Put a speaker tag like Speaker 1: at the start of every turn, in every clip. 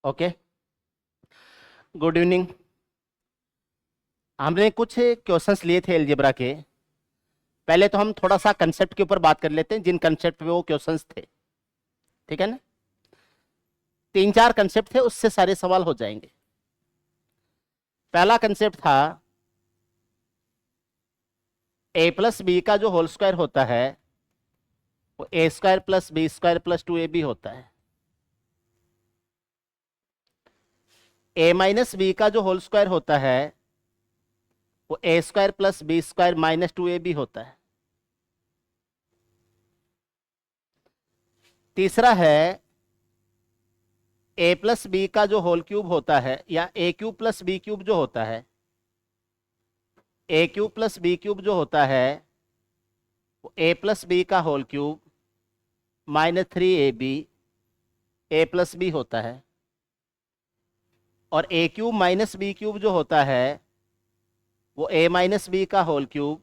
Speaker 1: Okay, good evening. हमने कुछ questions लिए थे अलजेब्रा के। पहले तो हम थोड़ा सा कंसेप्ट के ऊपर बात कर लेते हैं, जिन कंसेप्ट पे वो क्वेश्चंस थे। ठीक है ना? 3-4 कंसेप्ट थे, उससे सारे सवाल हो जाएंगे। पहला कंसेप्ट था a प्लस बी का जो होल स्क्वायर होता है वो A square plus B square plus 2ab होता है। a माइनस बी का जो होल स्क्वायर होता है वो A square plus B square minus 2ab होता है। तीसरा है a प्लस बी का जो होल क्यूब होता है, या ए क्यूब प्लस बी क्यूब जो होता है, A cube plus B cube जो होता है वो ए प्लस बी का होल क्यूब माइनस 3ab ए प्लस बी होता है। और ए क्यूब माइनस बी क्यूब जो होता है वो ए माइनस बी का होल क्यूब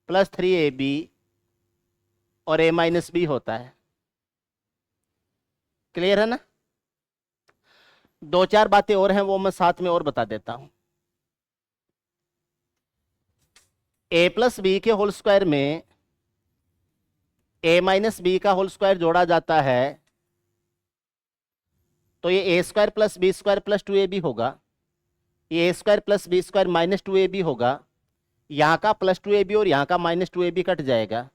Speaker 1: प्लस 3ab और ए माइनस बी होता है। क्लियर है ना? 2-4 बातें और हैं, वो मैं साथ में और बता देता हूं। ए प्लस बी के होल स्क्वायर में ए माइनस बी का होल स्क्वायर जोड़ा जाता है तो ये A square plus B square plus 2ab होगा। ये A square plus B square minus 2ab होगा। यहाँ का प्लस 2ab और यहाँ का माइनस 2ab कट जाएगा।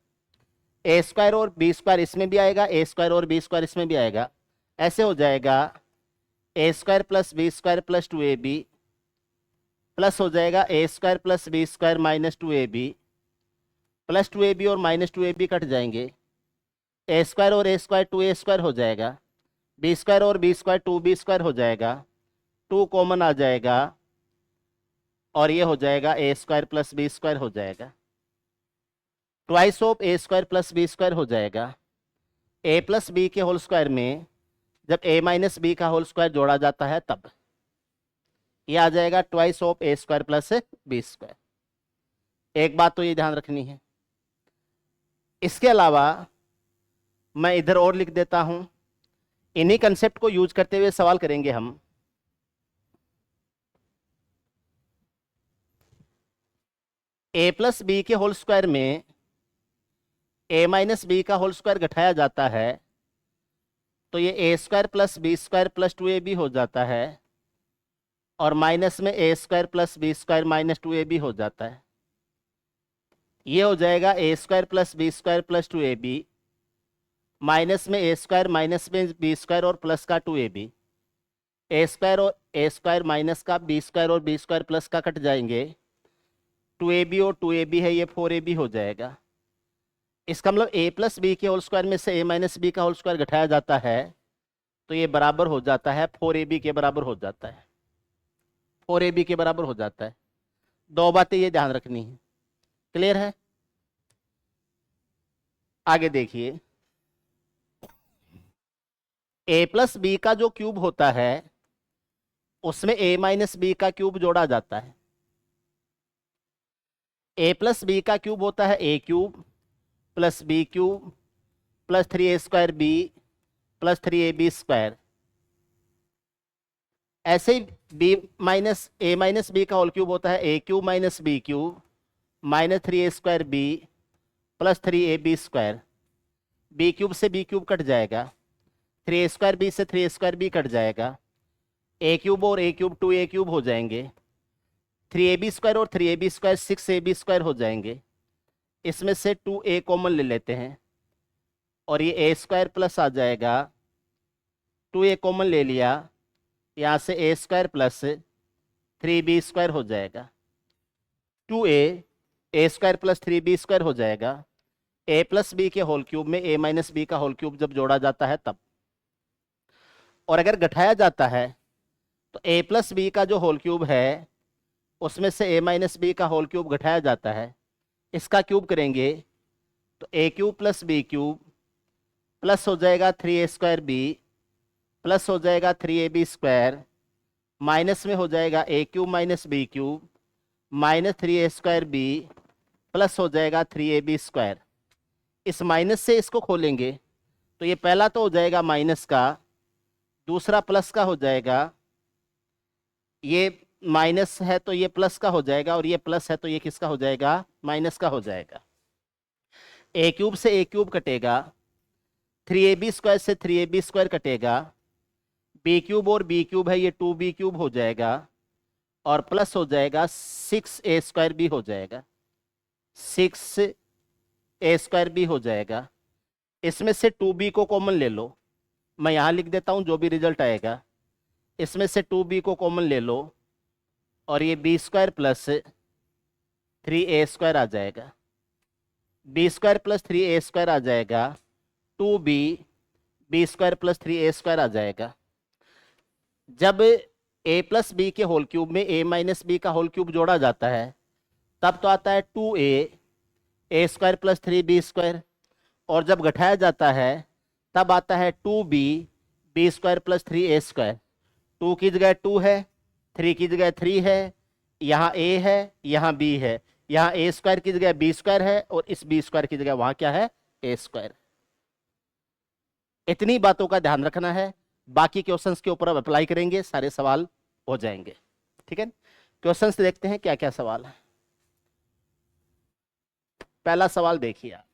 Speaker 1: ए स्क्वायर और बी स्क्वायर इसमें भी आएगा, ए स्क्वायर और बी स्क्वायर इसमें भी आएगा। ऐसे हो जाएगा A square plus B square plus 2ab plus हो जाएगा A square plus B square minus 2ab plus 2ab और माइनस 2ab कट जाएंगे। ए स्क्वायर और ए स्क्वायर 2a स्क्वायर हो जाएगा। बी स्क्वायर और बी स्क्वायर 2b स्क्वायर हो जाएगा। 2 कॉमन आ जाएगा और ये हो जाएगा A square plus B square हो जाएगा। Twice of A square plus B square हो जाएगा। ए प्लस बी के होल स्क्वायर में जब ए माइनस बी का होल स्क्वायर जोड़ा जाता है तब ये आ जाएगा twice of A square plus B square. एक बात तो ये ध्यान रखनी है। इसके अलावा मैं इधर और लिख देता हूं, इन्हीं कंसेप्ट को यूज करते हुए सवाल करेंगे हम। ए प्लस बी के होल स्क्वायर में ए माइनस बी का होल स्क्वायर घटाया जाता है तो ये A square plus B square plus 2ab हो जाता है और माइनस में A square plus B square minus 2ab हो जाता है। ये हो जाएगा A square plus B square plus 2ab minus में ए स्क्वायर माइनस में बी स्क्वायर और प्लस का 2ab। ए स्क्वायर और ए स्क्वायर माइनस का बी स्क्वायर और बी स्क्वायर प्लस का कट जाएंगे। 2ab और 2ab है, ये 4ab हो जाएगा। इसका मतलब ए प्लस बी के होल स्क्वायर में से ए माइनस बी का होल स्क्वायर घटाया जाता है तो ये बराबर हो जाता है 4ab के बराबर हो जाता है। 4ab के बराबर हो जाता है। 2 बातें ये ध्यान रखनी है। क्लियर है? आगे देखिए, ए प्लस बी का जो क्यूब होता है उसमें ए माइनस बी का क्यूब जोड़ा जाता है। ए प्लस बी का क्यूब होता है A cube plus B cube plus 3a square B plus 3ab square. ऐसे ही B minus A minus B का होल क्यूब होता है A cube minus B cube minus 3a square B plus 3ab square. B cube से B cube cut जाएगा, 3a square B से 3a square B cut जाएगा। A cube और ए cube 2a cube हो जाएंगे। 3ab square और 3ab square 6ab square हो जाएंगे। इसमें से 2a कॉमन ले लेते हैं और ये a स्क्वायर प्लस आ जाएगा। 2a कॉमन ले लिया, यहाँ से a square plus 3b square हो जाएगा। 2a a square plus 3b square हो जाएगा। a प्लस बी के होल क्यूब में a माइनस बी का होल क्यूब जब जोड़ा जाता है तब। और अगर घटाया जाता है तो a प्लस बी का जो होल क्यूब है उसमें से a माइनस बी का होल क्यूब घटाया जाता है। इसका क्यूब करेंगे तो A cube plus B cube plus हो जाएगा 3a स्क्वायर बी प्लस हो जाएगा 3ab स्क्वायर माइनस में हो जाएगा A cube minus B cube minus 3a square B plus हो जाएगा 3ab स्क्वायर। इस माइनस से इसको खोलेंगे तो ये पहला तो हो जाएगा माइनस का दूसरा प्लस का हो जाएगा, ये माइनस है तो ये प्लस का हो जाएगा, और ये प्लस है तो ये किसका हो जाएगा, माइनस का हो जाएगा। ए क्यूब से ए क्यूब कटेगा, 3ab² से 3ab² कटेगा, बी क्यूब और बी क्यूब है, ये 2b³ हो जाएगा, और प्लस हो जाएगा 6a² भी हो जाएगा, 6a² भी हो जाएगा। इसमें से 2b को कॉमन ले लो, मैं यहां लिख देता हूं जो भी रिजल्ट आएगा। इसमें से 2b को कॉमन ले लो, और ये b² प्लस 3a² आ जाएगा, b² प्लस 3a² आ जाएगा, 2b b² प्लस 3a² आ जाएगा। जब a प्लस बी के होल क्यूब में a माइनस बी का होल क्यूब जोड़ा जाता है, तब तो आता है 2a² प्लस 3b², और जब घटाया जाता है तब आता है 2b b² प्लस 3a²। 2 की जगह 2 है, 3 की जगह 3 है, यहाँ a है, यहाँ b है, यहाँ a² की जगह b² है, और इस b² की जगह वहां क्या है, a²। इतनी बातों का ध्यान रखना है, बाकी क्वेश्चंस के ऊपर अब अप्लाई करेंगे, सारे सवाल हो जाएंगे। ठीक है, क्वेश्चंस देखते हैं क्या क्या सवाल है। पहला सवाल देखिए आप,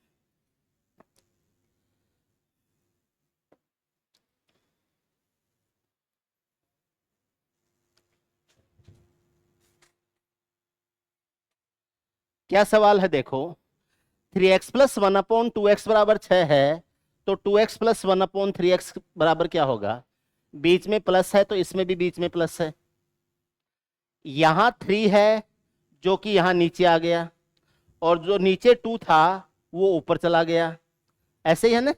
Speaker 1: क्या सवाल है देखो, 3x प्लस 1/2x बराबर 6 है, तो 2x प्लस 1/3x बराबर क्या होगा। बीच में प्लस है तो इसमें भी बीच में प्लस है, यहां 3 है जो कि यहां नीचे आ गया, और जो नीचे 2 था वो ऊपर चला गया, ऐसे ही है ना।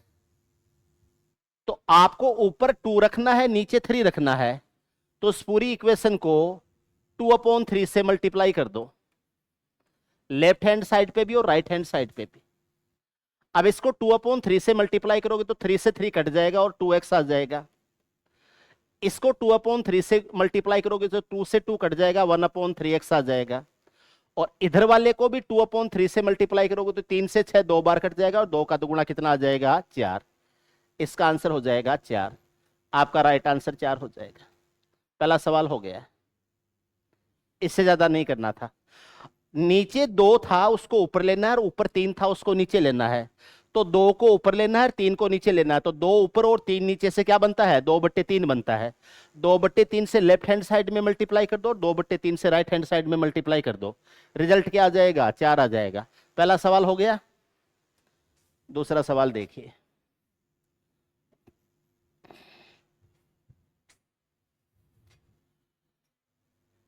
Speaker 1: तो आपको ऊपर 2 रखना है, नीचे 3 रखना है, तो इस पूरी इक्वेशन को 2/3 से मल्टीप्लाई कर दो, लेफ्ट हैंड साइड पे भी और राइट हैंड साइड पे भी। अब इसको 2/3 से मल्टीप्लाई करोगे तो 3 से 3 कट जाएगा और 2x आ जाएगा। इसको 2/3 से मल्टीप्लाई करोगे तो 2 से 2 कट जाएगा, 1/3x आ जाएगा। और इधर वाले को भी 2/3 से मल्टीप्लाई करोगे तो 3 से 6 2 बार कट जाएगा, और 2 का दुगुना कितना आ जाएगा, 4। इसका आंसर हो जाएगा 4। आपका राइट आंसर 4 हो जाएगा। पहला सवाल हो गया, इससे ज्यादा नहीं करना था। नीचे 2 था उसको ऊपर लेना है, और ऊपर 3 था उसको नीचे लेना है। तो 2 को ऊपर लेना है, 3 को नीचे लेना है, तो 2 ऊपर और 3 नीचे से क्या बनता है, 2/3 बनता है। 2/3 से लेफ्ट हैंड साइड में मल्टीप्लाई कर दो, 2/3 से राइट हैंड साइड में मल्टीप्लाई कर दो, रिजल्ट क्या आ जाएगा, 4 आ जाएगा। पहला सवाल हो गया। दूसरा सवाल देखिए,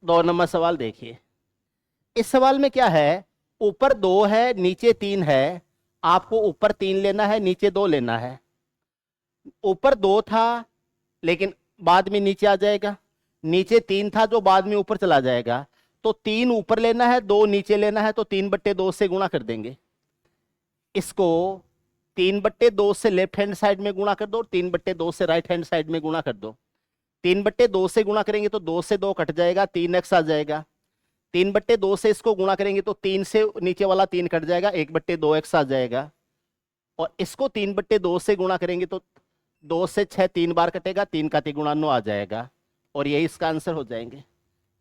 Speaker 1: दो नंबर सवाल देखिए। इस सवाल में क्या है, ऊपर 2 है नीचे 3 है, आपको ऊपर 3 लेना है नीचे 2 लेना है। ऊपर 2 था लेकिन बाद में नीचे आ जाएगा, नीचे 3 था जो बाद में ऊपर चला जाएगा। तो 3 ऊपर लेना है, 2 नीचे लेना है, तो 3/2 से गुणा कर देंगे। इसको 3/2 से लेफ्ट हैंड साइड में गुणा कर दो, 3/2 से राइट हैंड साइड में गुणा कर दो। 3/2 से गुणा करेंगे तो 2 से 2 कट जाएगा, 3x आ जाएगा। 3/2 से इसको गुणा करेंगे तो 3 से नीचे वाला 3 कट जाएगा, 1/2x आ जाएगा। और इसको 3/2 से गुणा करेंगे तो 2 से 6 3 बार कटेगा, 3 का 3 गुणा 9 आ जाएगा, और यही इसका आंसर हो जाएंगे।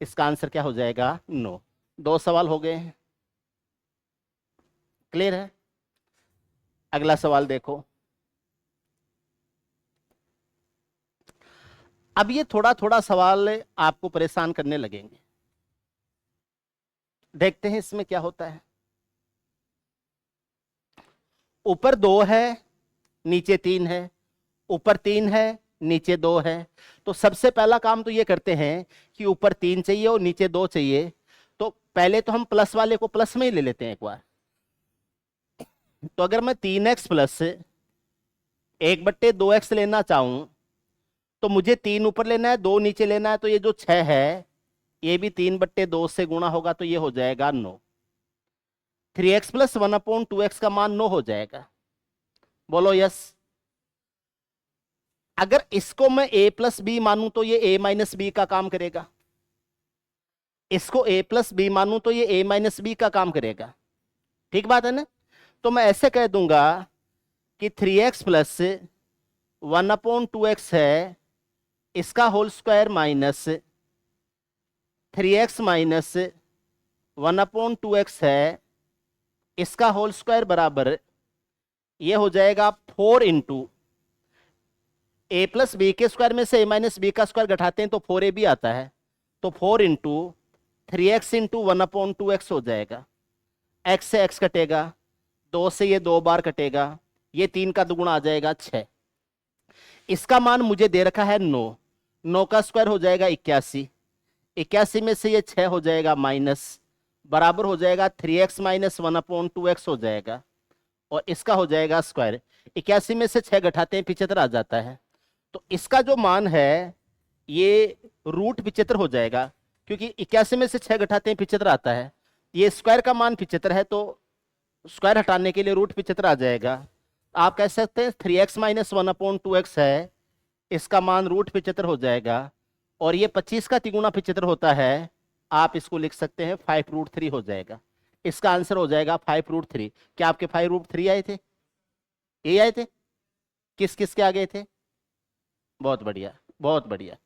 Speaker 1: इसका आंसर क्या हो जाएगा, 9। 2 सवाल हो गए हैं, क्लियर है। अगला सवाल देखो। अब ये थोड़ा थोड़ा सवाल आपको परेशान करने लगेंगे, देखते हैं इसमें क्या होता है। ऊपर 2 है नीचे 3 है, ऊपर 3 है नीचे 2 है। तो सबसे पहला काम तो ये करते हैं कि ऊपर 3 चाहिए और नीचे 2 चाहिए। तो पहले तो हम प्लस वाले को प्लस में ही ले लेते हैं एक बार। तो अगर मैं 3x प्लस 1/2x लेना चाहूं तो मुझे 3 ऊपर लेना है, 2 नीचे लेना है, तो ये जो 6 है ये भी 3/2 से गुणा होगा, तो ये हो जाएगा 9। 3x प्लस 1/2x का मान 9 हो जाएगा, बोलो यस। अगर इसको मैं a प्लस बी मानूं तो ये a माइनस बी का काम करेगा, इसको a प्लस बी मानूं तो ये a माइनस बी का काम करेगा, ठीक बात है ना। तो मैं ऐसे कह दूंगा कि 3x प्लस 1/2x है, इसका whole square minus 3x minus 1/2x है, इसका होल स्क्वायर बराबर ये हो जाएगा 4 इंटू ए प्लस बी के स्क्वायर में से ए माइनस बी का स्क्वायर घटाते हैं तो 4ab आता है, तो 4 इंटू 3x इंटू 1/2x हो जाएगा। x से x कटेगा, 2 से ये 2 बार कटेगा, ये 3 का दुगुना आ जाएगा 6। इसका मान मुझे दे रखा है 9, 9 का स्क्वायर हो जाएगा 81, 81 में से ये 6 हो जाएगा माइनस, बराबर हो जाएगा 3x माइनस 1/2x हो जाएगा, और इसका हो जाएगा स्क्वायर। 81 में से 6 घटाते हैं 75 आ जाता है, तो इसका जो मान है ये रूट 75 हो जाएगा, क्योंकि 81 में से 6 घटाते हैं 75 आता है, ये स्क्वायर का मान 75 है, तो स्क्वायर हटाने के लिए रूट 75 आ जाएगा। आप कह सकते हैं 3x माइनस 1/2x है, इसका मान रूट 75 हो जाएगा, और ये 25 का तिगुना 75 होता है, आप इसको लिख सकते हैं 5√3 हो जाएगा। इसका आंसर हो जाएगा 5√3। क्या आपके 5√3 आए थे? ये आए थे? किस किस के आ गए थे? बहुत बढ़िया, बहुत बढ़िया,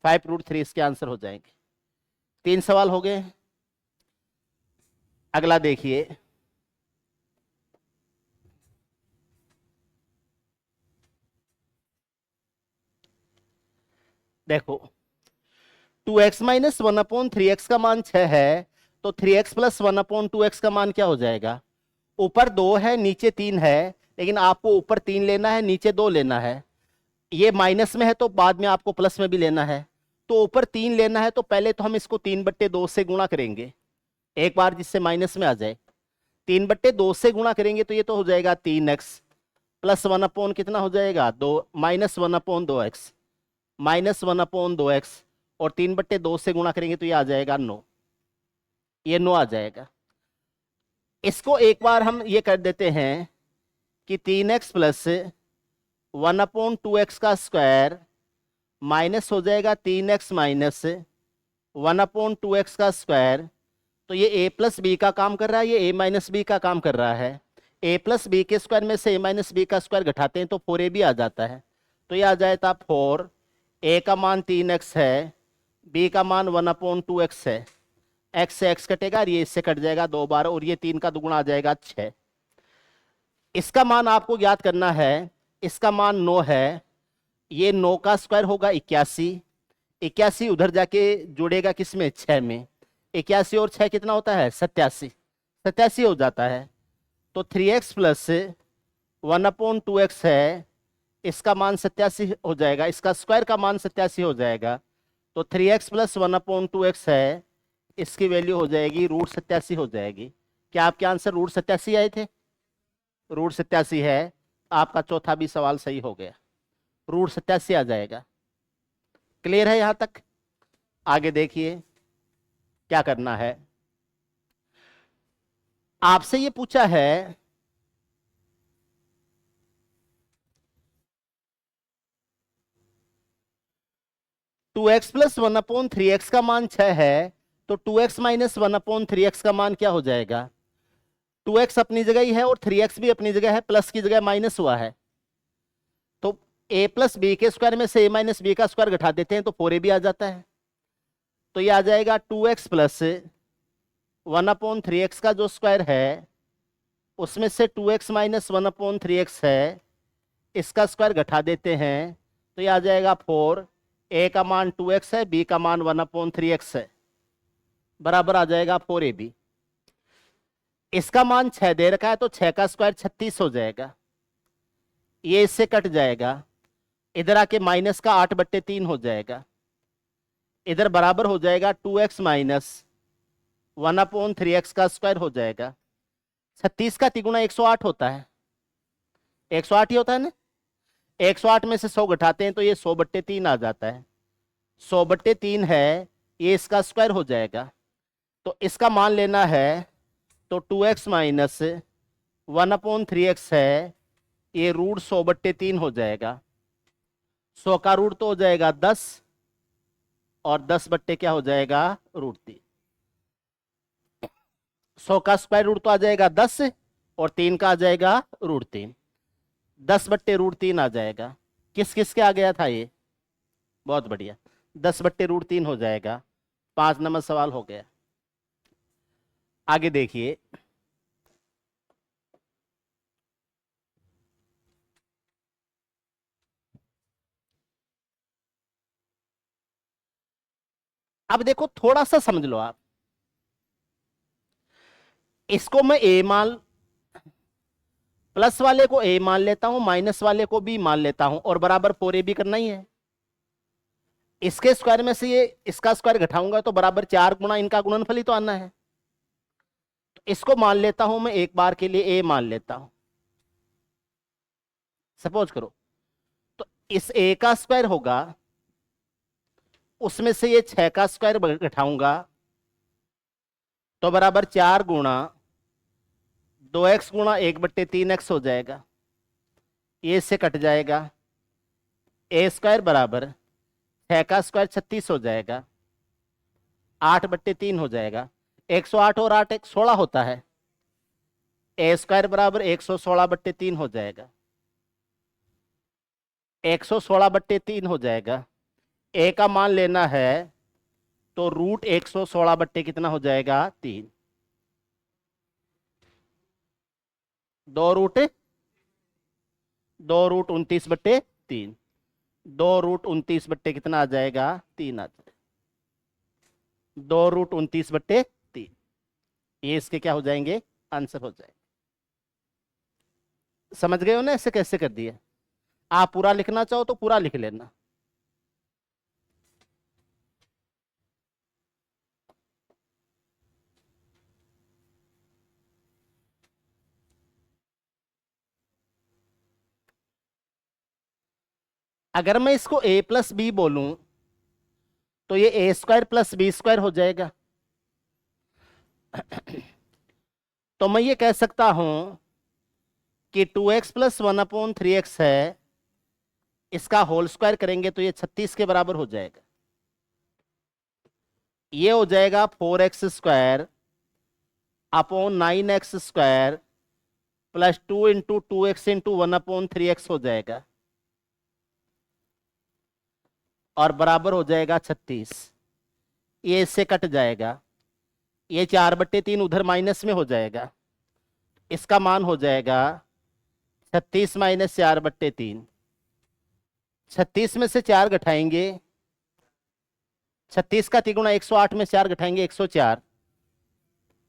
Speaker 1: 5√3 इसके आंसर हो जाएंगे। 3 सवाल हो गए। अगला देखिए, देखो 2x माइनस 1/3x का मान 6 है, तो 3x प्लस 1/2x का मान क्या हो जाएगा? ऊपर 2 है नीचे 3 है, लेकिन आपको ऊपर 3 लेना है नीचे 2 लेना है। ये माइनस में है तो बाद में आपको प्लस में भी लेना है, तो ऊपर 3 लेना है तो पहले तो हम इसको 3/2 से गुणा करेंगे एक बार, जिससे माइनस में आ जाए। 3/2 से गुणा करेंगे तो ये तो हो जाएगा 3x प्लस 1 कितना हो जाएगा 2 माइनस 1/2x माइनस 1/2x, और 3/2 से गुणा करेंगे तो ये आ जाएगा 9, ये 9 आ जाएगा। इसको एक बार हम ये कर देते हैं कि 3x प्लस 1/2x का स्क्वायर माइनस हो जाएगा 3x माइनस 1/2x का स्क्वायर, तो ये a प्लस बी का काम कर रहा है, ये a माइनस बी का काम कर रहा है। a प्लस बी के स्क्वायर में से a माइनस बी का स्क्वायर घटाते हैं तो 4ab आ जाता है, तो ये आ जाता 4, a का मान 3x है, b का मान 1/2x है, x से x कटेगा और ये इससे कट जाएगा 2 बार, और ये 3 का दुगुना आ जाएगा 6। इसका मान आपको ज्ञात करना है, इसका मान 9 है, ये 9 का स्क्वायर होगा 81, 81 उधर जाके जुड़ेगा किसमें 6 में, 81 और 6 कितना होता है 87, 87 हो जाता है। तो 3x प्लस 1/2x है, इसका मान 87 हो जाएगा, इसका स्क्वायर का मान 87 हो जाएगा, तो 3x प्लस 1/2x है, इसकी वैल्यू हो जाएगी रूट 87 हो जाएगी। क्या आपके आंसर रूट 87 आए थे? रूट 87 है, आपका चौथा भी सवाल सही हो गया, रूट 87 आ जाएगा। क्लियर है यहां तक? आगे देखिए क्या करना है। आपसे ये पूछा है 2x प्लस 1/3x का मान 6 है, तो 2x माइनस 1/3x का मान क्या हो जाएगा? 2x अपनी जगह ही है और 3x भी अपनी जगह है, प्लस की जगह माइनस हुआ है, तो a प्लस बी के स्क्वायर में से a माइनस बी का स्क्वायर घटा देते हैं तो 4ab आ जाता है, तो ये आ जाएगा 2x प्लस 1/3x का जो स्क्वायर है उसमें से 2x माइनस 1/3x है, इसका स्क्वायर घटा देते हैं तो ये आ जाएगा 4, a का मान 2x है, b का मान 1/3x है, बराबर आ जाएगा 4ab। इसका मान 6 दे रखा है तो 6 का स्क्वायर 36 हो जाएगा, ये इससे कट जाएगा, इधर आके माइनस का 8/3 हो जाएगा, इधर बराबर हो जाएगा 2x माइनस 1/3x का स्क्वायर हो जाएगा। 36 का तिगुना 108 होता है, 108 ही होता है ना, 108 में से 100 घटाते हैं तो ये 100/3 आ जाता है, 100/3 है, ये इसका स्क्वायर हो जाएगा। तो इसका मान लेना है तो 2x माइनस 1/3x है, ये रूट 100/3 हो जाएगा, 100 का रूट तो हो जाएगा 10, और 10 बट्टे क्या हो जाएगा रूट 3। 100 का स्क्वायर रूट तो आ जाएगा 10 और 3 का आ जाएगा रूट 3, 10/√3 आ जाएगा। किस किस के आ गया था ये? बहुत बढ़िया, 10/√3 हो जाएगा। 5 नंबर सवाल हो गया। आगे देखिए, अब देखो थोड़ा सा समझ लो आप, इसको मैं ए मान, प्लस वाले को ए मान लेता हूं, माइनस वाले को बी मान लेता हूं, और बराबर 4a भी करना ही है। इसके स्क्वायर में से ये इसका स्क्वायर घटाऊंगा तो बराबर 4 गुना इनका गुणनफल ही तो आना है। तो इसको मान लेता हूं मैं एक बार के लिए ए मान लेता हूं, सपोज करो। तो इस ए का स्क्वायर होगा, उसमें से ये 6 का स्क्वायर घटाऊंगा तो बराबर 4 गुणा 2x गुणा 1/3x हो जाएगा। ये इससे कट जाएगा, ए स्क्वायर बराबर 6 का स्क्वायर 36 हो जाएगा, 8/3 हो जाएगा। 108 और 8 16 होता है, ए स्क्वायर बराबर 116/3 हो जाएगा, 116/3 हो जाएगा। ए का मान लेना है तो रूट 116 कितना हो जाएगा 3, 2 रूट 29/3, 2 रूट 29 बट्टे कितना आ जाएगा 3 आ जाएगा, 2 रूट 29/3। ये इसके क्या हो जाएंगे, आंसर हो जाएगा। समझ गए हो ना ऐसे कैसे कर दिया? आप पूरा लिखना चाहो तो पूरा लिख लेना। अगर मैं इसको a प्लस बी बोलूं तो ये a square plus B square हो जाएगा। तो मैं ये कह सकता हूं कि 2x + 1/3x है, इसका होल स्क्वायर करेंगे तो ये 36 के बराबर हो जाएगा। ये हो जाएगा 4x² upon 9x² plus 2 × 2x × 1/3x हो जाएगा, और बराबर हो जाएगा 36। ये इससे कट जाएगा, ये 4/3 उधर माइनस में हो जाएगा, इसका मान हो जाएगा 36 - 4/3। 36 में से 4 घटाएंगे, 36 का 3 × 108 में 4 घटाएंगे 104,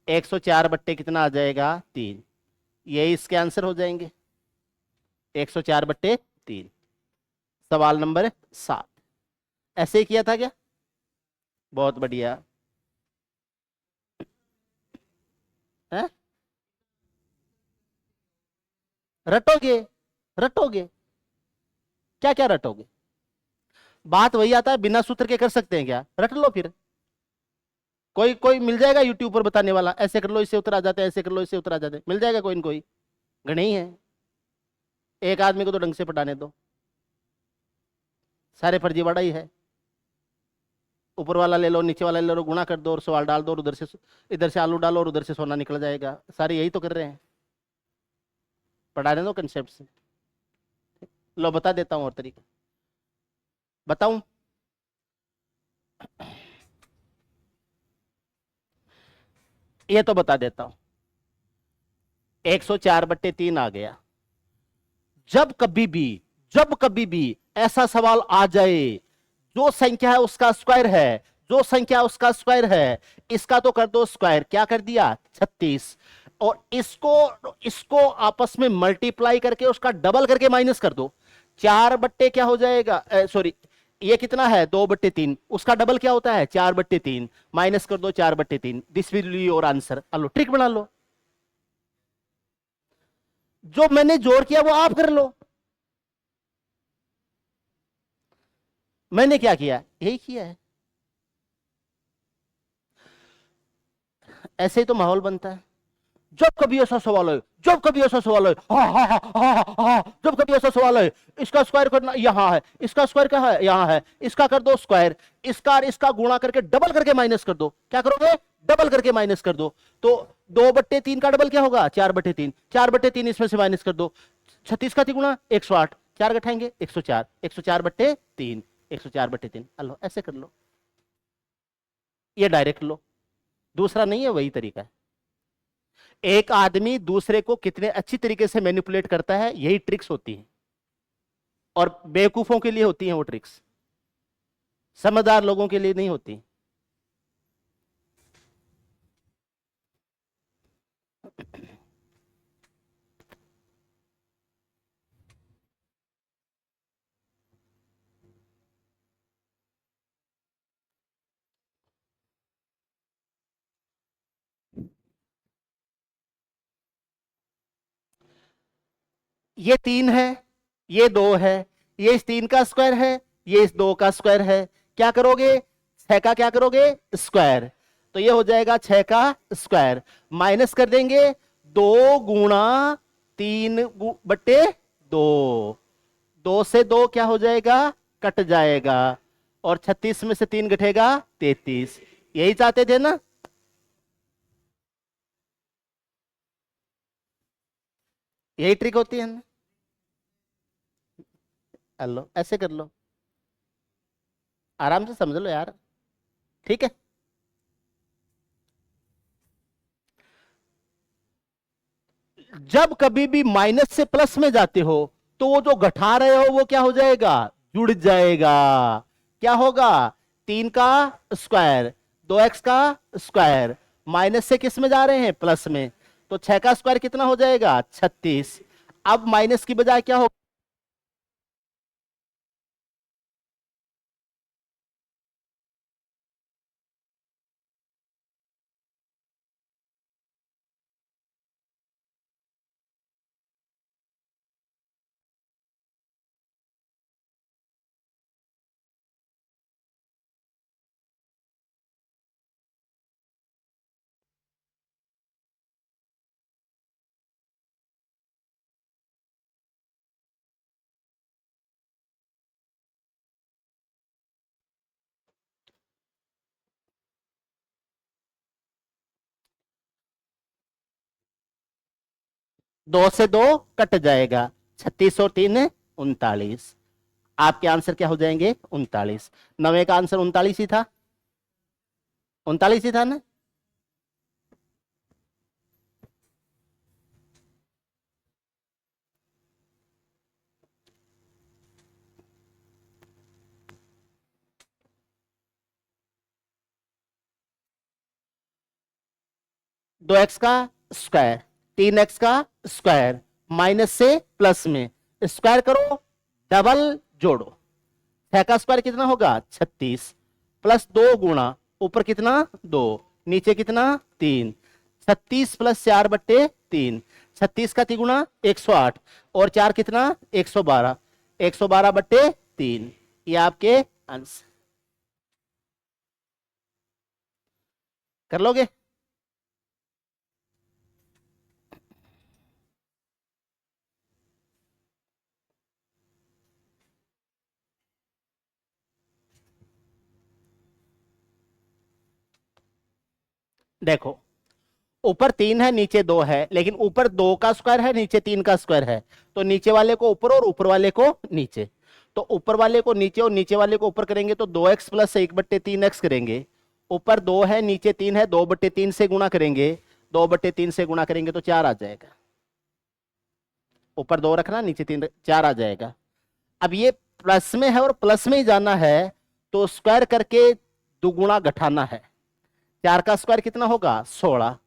Speaker 1: 104 बट्टे कितना आ जाएगा 3। ये इसके आंसर हो जाएंगे 104/3। सवाल नंबर 7 ऐसे ही किया था क्या? बहुत बढ़िया है। रटोगे रटोगे, क्या क्या रटोगे? बात वही आता है, बिना सूत्र के कर सकते हैं क्या? रट लो फिर। कोई कोई मिल जाएगा यूट्यूब पर बताने वाला, ऐसे कर लो इससे उत्तर आ जाते हैं, ऐसे कर लो इससे उत्तर आ जाते हैं, मिल जाएगा कोई न कोई। घने ही है, एक आदमी को तो ढंग से पटाने दो, सारे फर्जीवाड़ा ही है। ऊपर वाला ले लो, नीचे वाला ले लो, गुणा कर दो और सवाल डाल दो, और उधर से इधर से आलू डालो और उधर से सोना निकल जाएगा। सारे यही तो कर रहे हैं, पढ़ाने दो कंसेप्ट से। लो बता देता हूं और तरीका बताऊं। ये तो बता देता हूं, 104/3 आ गया। जब कभी भी ऐसा सवाल आ जाए, जो संख्या है उसका स्क्वायर है, जो संख्या उसका स्क्वायर है, इसका तो कर दो स्क्वायर, क्या कर दिया 36, और इसको आपस में मल्टीप्लाई करके उसका डबल करके माइनस कर दो। 4 क्या हो जाएगा, सॉरी ये कितना है 2/3, उसका डबल क्या होता है 4/3, माइनस कर दो 4/3। This will be your answer. Low trick बना लो, जो मैंने जोड़ किया वो आप कर लो। मैंने क्या किया, यही किया है। ऐसे ही तो माहौल बनता है। जब कभी ऐसा सवाल है, जब कभी ऐसा सवाल है, जब कभी ऐसा सवाल है, इसका स्क्वायर करना यहां है, इसका स्क्वायर क्या है यहां है, इसका कर दो स्क्वायर, इसका गुणा करके डबल करके माइनस कर दो। क्या करोगे, डबल करके माइनस कर दो। तो 2/3 का डबल क्या होगा 4/3, 4/3 इसमें से माइनस कर दो। 36 का 3 गुणा 108, 4 घटाएंगे 104, 104/3। 104/3। लो ऐसे कर लो, ये डायरेक्ट लो, दूसरा नहीं है, वही तरीका है। एक आदमी दूसरे को कितने अच्छी तरीके से मैनिपुलेट करता है, यही ट्रिक्स होती हैं, और बेवकूफों के लिए होती हैं वो ट्रिक्स, समझदार लोगों के लिए नहीं होती। ये 3 है, ये 2 है, ये इस 3 का स्क्वायर है, ये इस 2 का स्क्वायर है। क्या करोगे, 6 का क्या करोगे, स्क्वायर। तो ये हो जाएगा 6 का स्क्वायर, माइनस कर देंगे 2 गुणा 3/2। 2 से 2 क्या हो जाएगा, कट जाएगा, और 36 में से 3 घटेगा 33। यही चाहते थे ना, यही ट्रिक होती है ना। लो ऐसे कर लो, आराम से समझ लो यार, ठीक है। जब कभी भी माइनस से प्लस में जाते हो तो वो जो घटा रहे हो वो क्या हो जाएगा, जुड़ जाएगा। क्या होगा, 3 का स्क्वायर, 2x का स्क्वायर, माइनस से किस में जा रहे हैं, प्लस में, तो 6 का स्क्वायर कितना हो जाएगा, 36। अब माइनस की बजाय क्या होगा, दो से दो कट जाएगा, 36 और 3 है 39। आपके आंसर क्या हो जाएंगे, 39। 9 का आंसर 39 ही था, 39 ही था ना। 2x का स्क्वायर, 3x का स्क्वायर, माइनस से प्लस में, स्क्वायर करो, डबल जोड़ो, 6 का स्क्वायर कितना होगा, 36, प्लस 2 गुणा, ऊपर कितना 2, नीचे कितना 3, 36 प्लस 4/3, 36 का तिगुना 108, और 4 कितना 112, 112/3। ये आपके आंसर, कर लोगे। देखो, ऊपर 3 है नीचे 2 है, लेकिन ऊपर 2 का स्क्वायर है नीचे 3 का स्क्वायर है, तो नीचे वाले को ऊपर और ऊपर वाले को नीचे। तो ऊपर वाले को नीचे और नीचे वाले को ऊपर करेंगे तो 2x प्लस 1/3x करेंगे। ऊपर 2 है नीचे 3 है, 2/3 से गुणा करेंगे, 2/3 से गुणा करेंगे तो 4 आ जाएगा। ऊपर 2 रखना, नीचे 3, 4 आ जाएगा। अब ये प्लस में है और प्लस में ही जाना है, तो स्क्वायर करके दुगुना घटाना है। 4 का स्क्वायर कितना होगा, 16,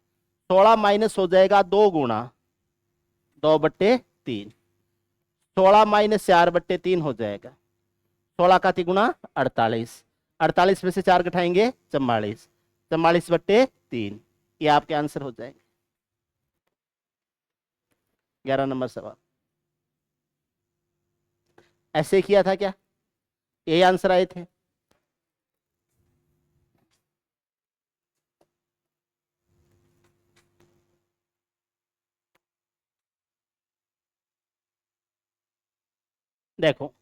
Speaker 1: 16 माइनस हो जाएगा 2 गुणा 2/3, 16 माइनस 4/3 हो जाएगा, 16 का तिगुना 48, 48 में से 4 घटाएंगे 44, 44/3। ये आपके आंसर हो जाएंगे। 11 नंबर सवाल ऐसे किया था क्या, यही आंसर आए थे। देखो,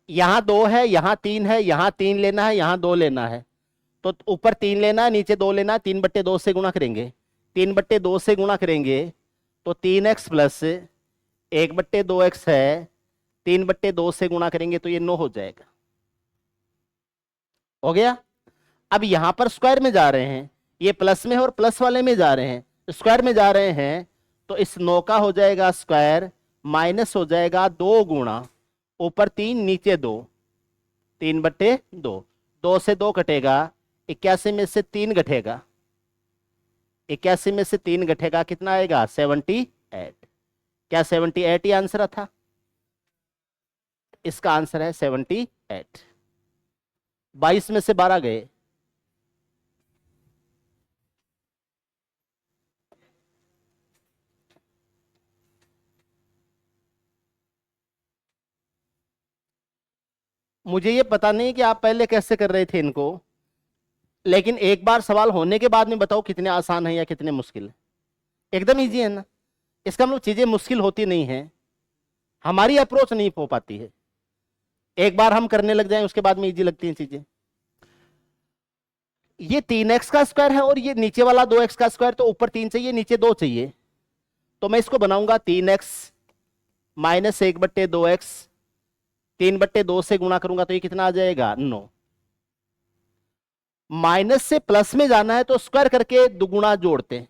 Speaker 1: यहां 2 है, यहां 3 है, यहां 3 लेना है, यहां 2 लेना है, तो ऊपर 3 लेना है नीचे 2 लेना है, 3/2 से गुणा करेंगे, 3/2 से गुणा करेंगे तो 3x प्लस 1/2x है, 3/2 से गुणा करेंगे तो ये 9 हो जाएगा। हो गया। अब यहां पर स्क्वायर में जा रहे हैं, ये प्लस में और प्लस वाले में जा रहे हैं, स्क्वायर में जा रहे हैं, तो इस 9 का हो जाएगा स्क्वायर, माइनस हो जाएगा 2 गुणा ऊपर 3 नीचे 2, 3/2, 2 से 2 कटेगा, 81 में से 3 घटेगा, 81 में से 3 घटेगा, कितना आएगा 78। क्या 78 ही आंसर था? इसका आंसर है 78। 22 में से 12 गए। मुझे ये पता नहीं कि आप पहले कैसे कर रहे थे इनको, लेकिन एक बार सवाल होने के बाद में बताओ कितने आसान है या कितने मुश्किल है। एकदम इजी है ना? इसका मतलब चीजें मुश्किल होती नहीं है, हमारी अप्रोच नहीं हो पाती है। एक बार हम करने लग जाएं उसके बाद में इजी लगती हैं चीजें। ये 3x का स्क्वायर है और ये नीचे वाला 2x का स्क्वायर, तो ऊपर 3 चाहिए नीचे 2 चाहिए, तो मैं इसको बनाऊंगा 3x माइनस 1/2x, 3/2 से गुणा करूंगा तो ये कितना आ जाएगा 9। माइनस से प्लस में जाना है तो स्क्वायर करके दुगुना जोड़ते हैं,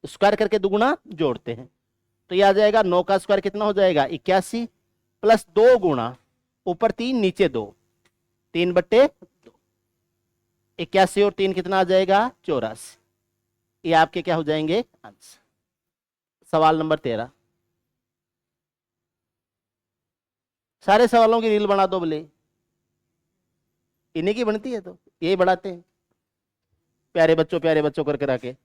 Speaker 1: स्क्वायर करके दुगुना जोड़ते हैं, तो ये आ जाएगा 9 का स्क्वायर कितना हो जाएगा 81 प्लस 2 गुणा ऊपर 3 नीचे 2, 3/2, 81 और 3 कितना आ जाएगा 84। ये आपके क्या हो जाएंगे आंसर। सवाल नंबर 13। सारे सवालों की रील बना दो बोले, इन्हीं की बनती है तो यही बढ़ाते हैं, प्यारे बच्चों करके रखे।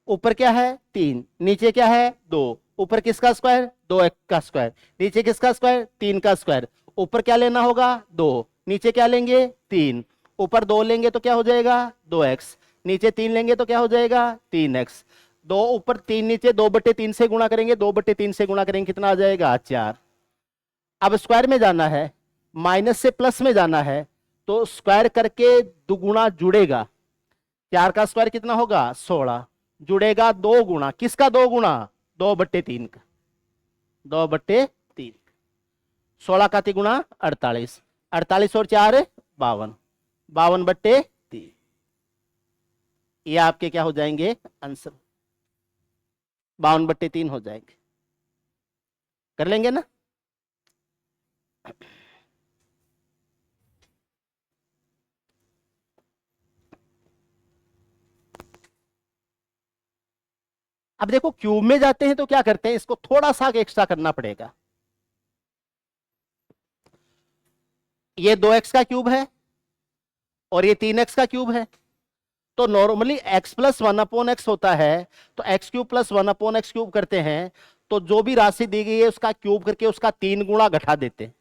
Speaker 1: ऊपर क्या है 3, नीचे क्या है 2, ऊपर किसका स्क्वायर 2x का स्क्वायर, नीचे किसका स्क्वायर 3 का स्क्वायर। ऊपर क्या लेना होगा 2, नीचे क्या लेंगे 3, ऊपर 2 लेंगे तो क्या हो जाएगा 2x, नीचे 3 लेंगे तो क्या हो जाएगा 3x। 2 ऊपर 3 नीचे, 2/3 से गुणा करेंगे, 2/3 से गुणा करेंगे कितना आ जाएगा 4। अब स्क्वायर में जाना है, माइनस से प्लस में जाना है, तो स्क्वायर करके दुगुना जुड़ेगा, 4 का स्क्वायर कितना होगा 16, जुड़ेगा 2 गुणा, किसका 2 गुणा 2/3 का, 2/3, 16 का 3 गुणा 48, 48 और 4 52, 52/3। ये आपके क्या हो जाएंगे आंसर, 52/3 हो जाएंगे। कर लेंगे ना? अब देखो क्यूब में जाते हैं तो क्या करते हैं, इसको थोड़ा सा एक्स्ट्रा करना पड़ेगा। ये 2x का क्यूब है और ये 3x का क्यूब है, तो नॉर्मली x प्लस 1/x होता है, तो x³ प्लस 1/x³ करते हैं, तो जो भी राशि दी गई है उसका क्यूब करके उसका 3 गुणा घटा देते हैं।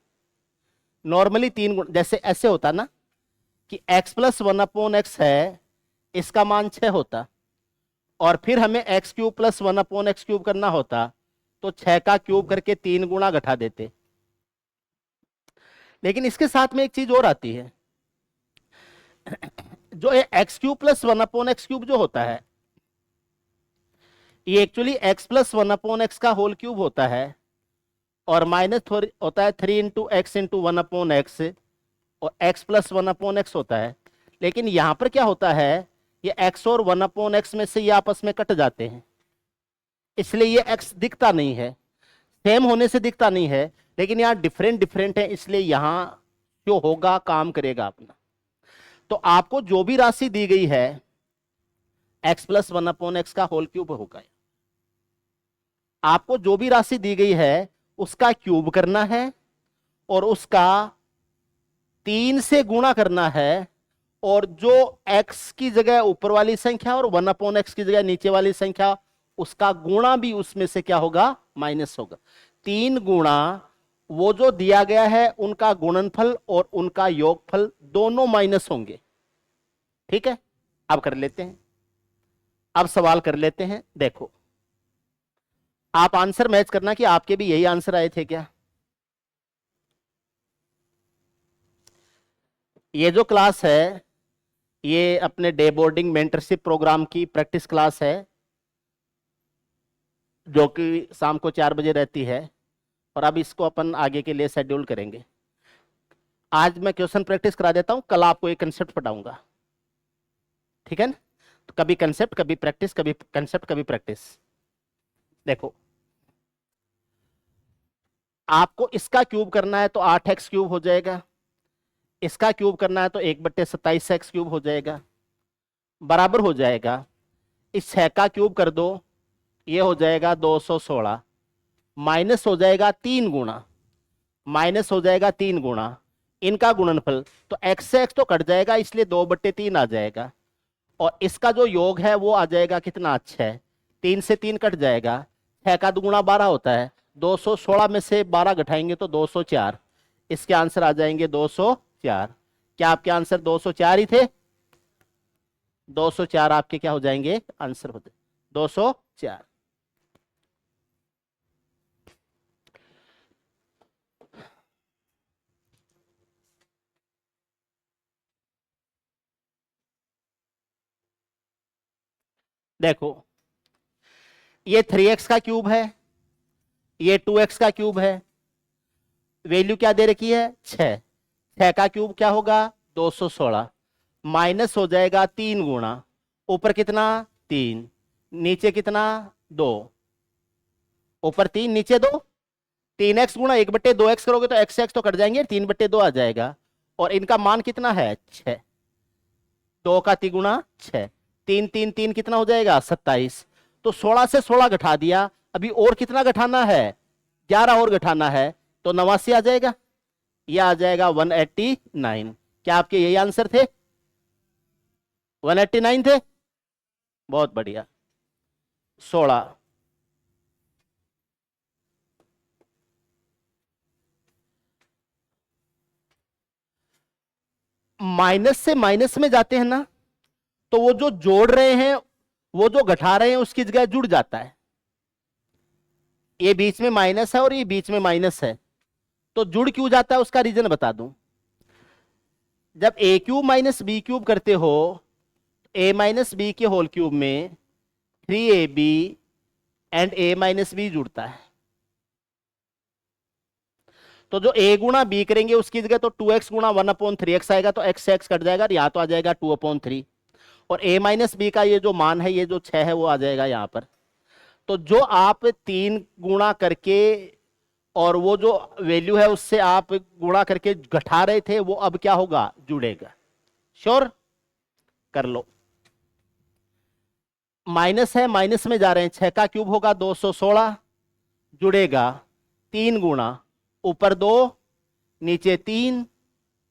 Speaker 1: नॉर्मली 3 गुणा, जैसे ऐसे होता ना कि x प्लस 1/x है, इसका मान 6 होता, और फिर हमें x³ प्लस 1/x³ करना होता, तो 6 का क्यूब करके 3 गुणा घटा देते। लेकिन इसके साथ में एक चीज और आती है, जो ये x³ प्लस 1/x³ जो होता है, ये एक्चुअली x प्लस 1/x का होल क्यूब होता है, और माइनस होता है 3 इंटू एक्स इंटू 1/x, और x प्लस 1/x होता है। लेकिन यहां पर क्या होता है, ये x और 1/x में से ये आपस में कट जाते हैं, इसलिए ये x दिखता नहीं है, सेम होने से दिखता नहीं है, लेकिन यहाँ डिफरेंट डिफरेंट है, इसलिए यहां जो होगा काम करेगा अपना। तो आपको जो भी राशि दी गई है x प्लस 1/x का होल क्यूब होगा, आपको जो भी राशि दी गई है उसका क्यूब करना है और उसका 3 से गुणा करना है, और जो x की जगह ऊपर वाली संख्या और 1/x की जगह नीचे वाली संख्या, उसका गुणा भी उसमें से क्या होगा माइनस होगा। 3 गुणा वो जो दिया गया है उनका गुणनफल और उनका योगफल दोनों माइनस होंगे। ठीक है, अब कर लेते हैं, अब सवाल कर लेते हैं। देखो आप आंसर मैच करना कि आपके भी यही आंसर आए थे क्या। ये जो क्लास है ये अपने डे बोर्डिंग मेंटरशिप प्रोग्राम की प्रैक्टिस क्लास है, जो कि शाम को 4 बजे रहती है। और अब इसको अपन आगे के लिए शेड्यूल करेंगे। आज मैं क्वेश्चन प्रैक्टिस करा देता हूं, कल आपको एक कंसेप्ट पढ़ाऊंगा, ठीक है ना? तो कभी कंसेप्ट, कभी प्रैक्टिस, कभी कंसेप्ट, कभी प्रैक्टिस। देखो, आपको इसका क्यूब करना है तो 8x क्यूब हो जाएगा, इसका क्यूब करना है तो 1/27x क्यूब हो जाएगा, बराबर हो जाएगा। इस 6 का क्यूब कर दो, ये हो जाएगा 216, माइनस हो जाएगा 3 गुना, माइनस हो जाएगा 3 गुना इनका गुणनफल, तो x से x तो कट जाएगा, इसलिए 2/3 आ जाएगा। और इसका जो योग है वो आ जाएगा कितना, 6। 3 से 3 कट जाएगा, 6 का दुगुना 12 होता है, 216 में से 12 घटाएंगे तो 204। इसके आंसर आ जाएंगे 204। क्या आपके आंसर 204 ही थे? 204 आपके क्या हो जाएंगे, आंसर होते 204। देखो, ये 3x का क्यूब है, ये 2x का क्यूब है, वैल्यू क्या दे रखी है, 6। 6 का क्यूब क्या होगा, 216, माइनस हो जाएगा 3 गुना, ऊपर कितना 3, नीचे कितना 2, ऊपर 3 नीचे 2, 3x गुणा 1/2x करोगे तो x तो कट जाएंगे, 3/2 आ जाएगा। और इनका मान कितना है, 6। 2 का 3 गुणा 6, 3 3 3 कितना हो जाएगा, 27। तो 16 से 16 घटा दिया, अभी और कितना घटाना है, 11 और घटाना है, तो 89 आ जाएगा। यह आ जाएगा 189। क्या आपके यही आंसर थे, 189 थे? बहुत बढ़िया। 16 माइनस से माइनस में जाते हैं ना, तो वो जो जोड़ रहे हैं वो जो घटा रहे हैं उसकी जगह जुड़ जाता है। ये बीच में माइनस है और ये बीच में माइनस है, तो जुड़ क्यों जाता है उसका रीजन बता दूं। जब ए क्यूब माइनस बी क्यूब करते हो, ए माइनस बी के होल क्यूब में 3ab and A minus B जुड़ता है। तो जो a गुणा b करेंगे उसकी जगह तो 2x गुणा 1/3x आएगा, तो x से x कट जाएगा, यहाँ तो आ जाएगा 2/3। और a माइनस बी का ये जो मान है, ये जो 6 है, वो आ जाएगा यहाँ पर। तो जो आप 3 गुणा करके और वो जो वैल्यू है उससे आप गुणा करके घटा रहे थे, वो अब क्या होगा, जुड़ेगा। श्योर? कर लो। माइनस है, माइनस में जा रहे हैं, 6 का क्यूब होगा 216, जुड़ेगा 3 गुणा, ऊपर 2 नीचे 3,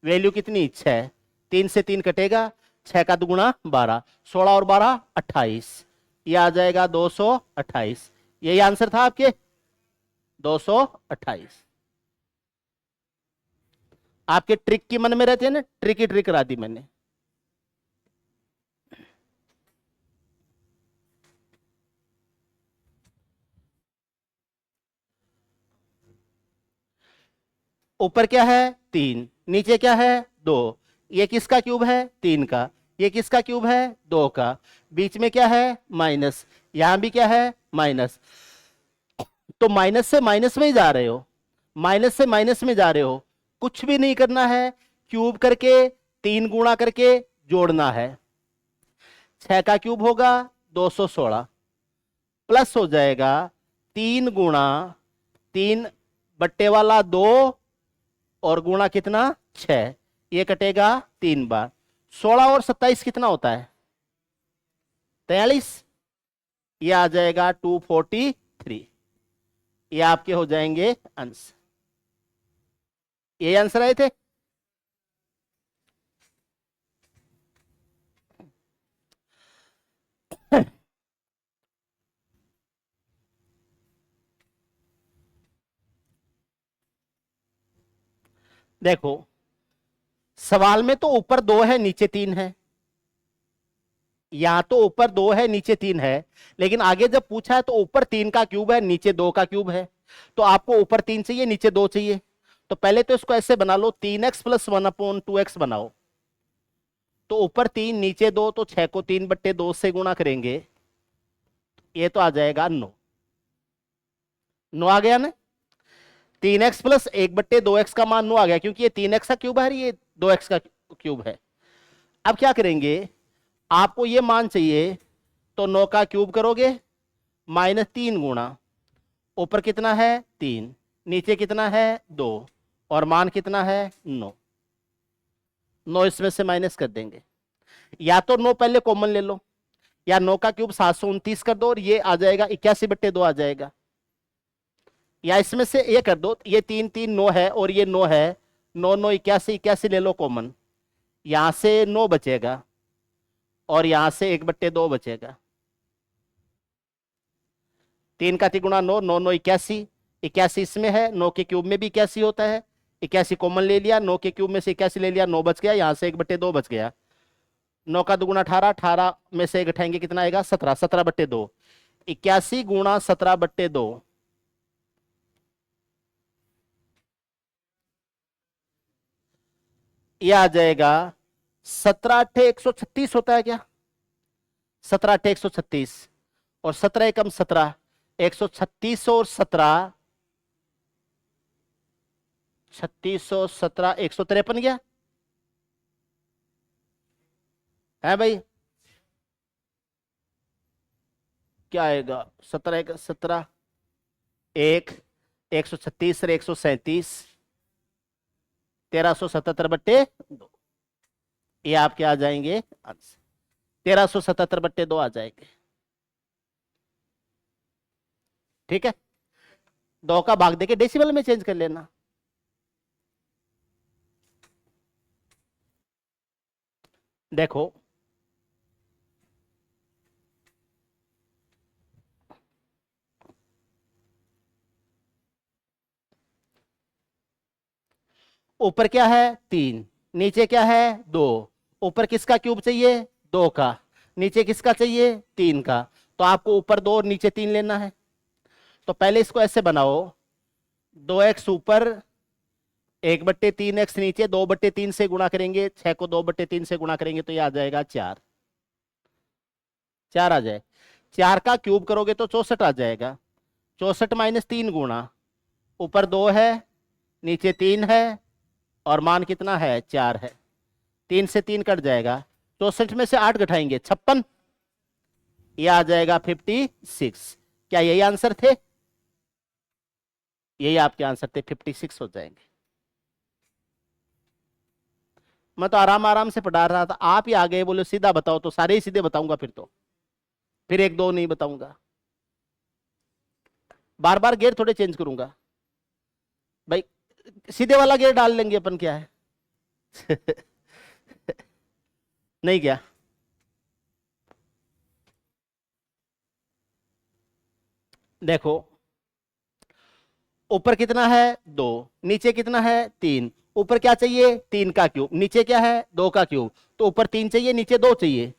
Speaker 1: वैल्यू कितनी, 6। 3 से 3 कटेगा, 6 का दुगुना 12, 16 और 12 28, ये आ जाएगा 228। यही आंसर था आपके, 228। आपके ट्रिक की मन में रहती है ना, ट्रिक ही ट्रिक करा दी मैंने। ऊपर क्या है, 3, नीचे क्या है, 2। ये किसका क्यूब है, 3 का। ये किसका क्यूब है, 2 का। बीच में क्या है, माइनस, यहां भी क्या है, माइनस। तो माइनस से माइनस में ही जा रहे हो, माइनस से माइनस में जा रहे हो, कुछ भी नहीं करना है, क्यूब करके 3 गुणा करके जोड़ना है। 6 का क्यूब होगा 216, प्लस हो जाएगा 3 गुणा 3 बट्टे वाला 2 और गुणा कितना, 6, ये कटेगा 3 बार। 16 और 27 कितना होता है, 43, ये आ जाएगा 243। ये आपके हो जाएंगे आंसर। ये आंसर आए थे। देखो, सवाल में तो ऊपर 2 है नीचे 3 है, यहां तो ऊपर 2 है नीचे 3 है, लेकिन आगे जब पूछा है तो ऊपर 3 का क्यूब है नीचे 2 का क्यूब है, तो आपको ऊपर 3 चाहिए नीचे 2 चाहिए। तो पहले तो इसको ऐसे बना लो, 3x + 1/2x बनाओ, तो ऊपर 3 नीचे 2, तो 6 को 3/2 से गुणा करेंगे, ये तो आ जाएगा 9। 9 आ गया ना। 3x प्लस 1/2x का मान 9 आ गया, क्योंकि ये 3x का क्यूब है, ये 2x का क्यूब है। अब क्या करेंगे, आपको ये मान चाहिए, तो 9 का क्यूब करोगे, -3 गुणा ऊपर कितना है 3, नीचे कितना है 2, और मान कितना है 9। 9 इसमें से माइनस कर देंगे, या तो 9 पहले कॉमन ले लो, या 9 का क्यूब 729 कर दो, और ये आ जाएगा 81/2 आ जाएगा। या इसमें से ये कर दो, ये 3 3 9 है, और ये 9 है, 9 9 81, 81 ले लो कॉमन, यहां से 9 बचेगा, और यहां से 1/2 बचेगा। 3 का 3 गुणा 9, 9 9 81, 81 इसमें है, 9 के क्यूब में भी 81 होता है, 81 कॉमन ले लिया, 9 के क्यूब में से 81 ले लिया, 9 बच गया, यहां से 1/2 बच गया। 9 का 2 गुणा 18, 18 में से 1 घटाएंगे कितना आएगा 17, 17/2, 81 गुणा 17/2, यह आ जाएगा 17 8 136 होता है क्या, 17 8 136, और 17 एकम 17, 136 और 17, 36 और 17 153 गया है भाई। क्या आएगा 17 एक 17, 136 और 137, 1377/2, ये आपके आ जाएंगे आंसर, 1377/2 आ जाएंगे। ठीक है, 2 का भाग देके डेसिमल में चेंज कर लेना। देखो ऊपर क्या है 3, नीचे क्या है 2, ऊपर किसका क्यूब चाहिए 2 का, नीचे किसका चाहिए 3 का, तो आपको ऊपर 2 और नीचे 3 लेना है। तो पहले इसको ऐसे बनाओ, 2x ऊपर 1/3x नीचे, 2/3 से गुणा करेंगे, 6 को 2/3 से गुणा करेंगे तो ये आ जाएगा 4, 4 आ जाए। 4 का क्यूब करोगे तो 64 आ जाएगा, 64 - 3 गुणा ऊपर 2 है, नीचे 3 है, और मान कितना है 4 है, 3 से 3 कट जाएगा, 64 में से 8 घटाएंगे 56, ये आ जाएगा 56। क्या यही आंसर थे, यही आपके आंसर थे, 56 हो जाएंगे। मैं तो आराम आराम से पढ़ा रहा था, आप ही आ गए बोले सीधा बताओ, तो सारे ही सीधे बताऊंगा फिर तो, फिर 1 2 नहीं बताऊंगा, बार बार गेयर थोड़े चेंज करूंगा भाई, सीधे वाला गेयर डाल लेंगे अपन, क्या है नहीं क्या। देखो ऊपर कितना है 2, नीचे कितना है 3, ऊपर क्या चाहिए 3 का क्यूब, नीचे क्या है 2 का क्यूब, तो ऊपर 3 चाहिए नीचे 2 चाहिए,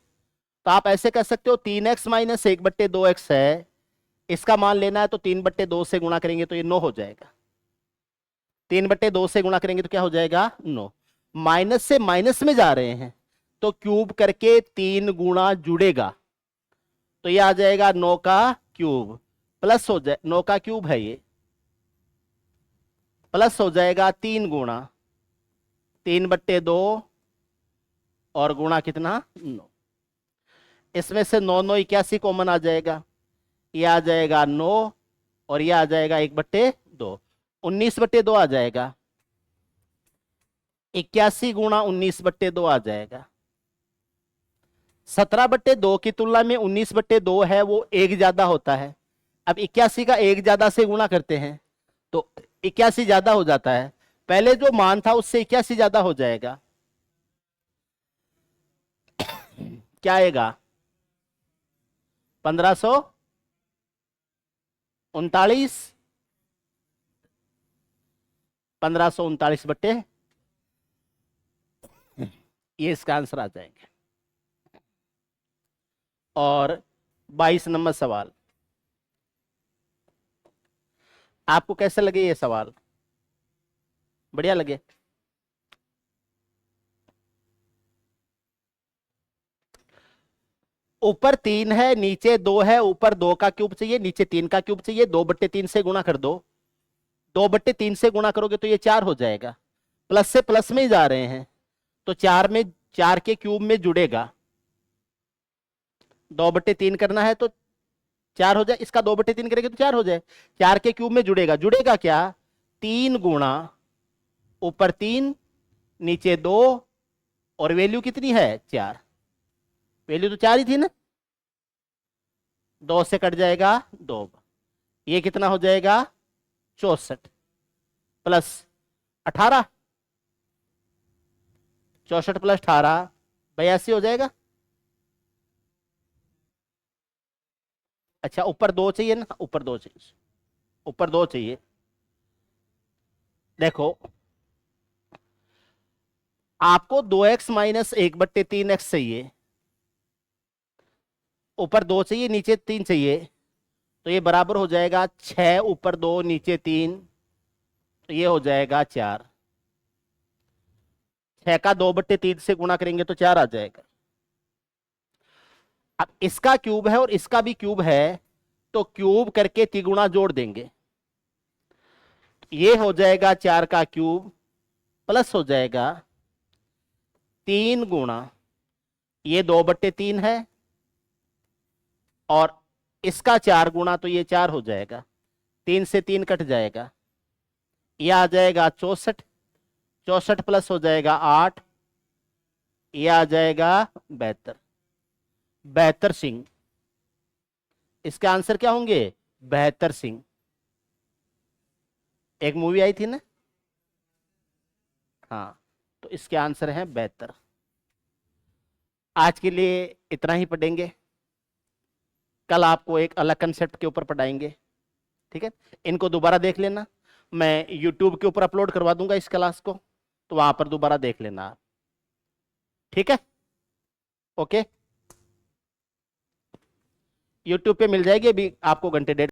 Speaker 1: तो आप ऐसे कर सकते हो 3x - 1/2x है, इसका मान लेना है, तो 3/2 से गुणा करेंगे तो ये 9 हो जाएगा, 3/2 से गुणा करेंगे तो क्या हो जाएगा 9, माइनस से माइनस में जा रहे हैं, तो क्यूब करके 3 गुणा जुड़ेगा, तो ये आ जाएगा 9 का क्यूब, प्लस हो जाए 9 का क्यूब है ये, प्लस हो जाएगा 3 गुणा 3/2, और गुणा कितना 9, इसमें से 9 9 81 कॉमन आ जाएगा, ये आ जाएगा 9, और ये आ जाएगा 1/2, 19/2 आ जाएगा, 81 गुणा 19/2 आ जाएगा। 17/2 की तुलना में 19/2 है वो एक ज्यादा होता है, अब 81 का एक ज्यादा से गुणा करते हैं तो 81 ज्यादा हो जाता है, पहले जो मान था उससे 81 ज्यादा हो जाएगा, क्या आएगा 1539, 1539 ये इसका आंसर आ जाएंगे। और 22 नंबर सवाल, आपको कैसे लगे ये सवाल, बढ़िया लगे। ऊपर 3 है, नीचे 2 है, ऊपर 2 का क्यूब चाहिए, नीचे 3 का क्यूब चाहिए, 2/3 से गुणा कर दो। 2/3 से गुणा करोगे तो ये 4 हो जाएगा। प्लस से प्लस में ही जा रहे हैं, तो 4 में 4 के क्यूब में जुड़ेगा। 2/3 करना है तो 4 हो जाए, इसका 2/3 करेंगे तो 4 हो जाए। 4 के क्यूब में जुड़ेगा, जुड़ेगा क्या? 3 गुणा ऊपर 3 नीचे 2, और वैल्यू कितनी है? 4। वैल्यू तो 4 ही थी ना, 2 से कट जाएगा 2। ये कितना हो जाएगा? 64 प्लस 18, 64 प्लस 18 82 हो जाएगा। अच्छा, ऊपर 2 चाहिए ना, ऊपर 2 चाहिए, ऊपर 2 चाहिए। देखो, आपको 2x माइनस 1/3x चाहिए, ऊपर 2 चाहिए, नीचे 3 चाहिए, तो ये बराबर हो जाएगा 6 ऊपर 2 नीचे 3, तो ये हो जाएगा 4। 6 का 2/3 से गुणा करेंगे तो 4 आ जाएगा। अब इसका क्यूब है और इसका भी क्यूब है, तो क्यूब करके तिगुना जोड़ देंगे। ये हो जाएगा 4 का क्यूब प्लस हो जाएगा 3 गुणा ये 2/3 है, और इसका 4 गुणा तो ये 4 हो जाएगा। 3 से 3 कट जाएगा, ये आ जाएगा 64। 64 प्लस हो जाएगा 8, ये आ जाएगा 72। 72 सिंह। इसके आंसर क्या होंगे? 72 सिंह। एक मूवी आई थी ना, हाँ, तो इसके आंसर है 72। आज के लिए इतना ही पढ़ेंगे, कल आपको एक अलग कंसेप्ट के ऊपर पढ़ाएंगे। ठीक है, इनको दोबारा देख लेना, मैं यूट्यूब के ऊपर अपलोड करवा दूंगा इस क्लास को, तो वहां पर दोबारा देख लेना आप। ठीक है, ओके। यूट्यूब पे मिल जाएगी अभी आपको घंटे डेढ़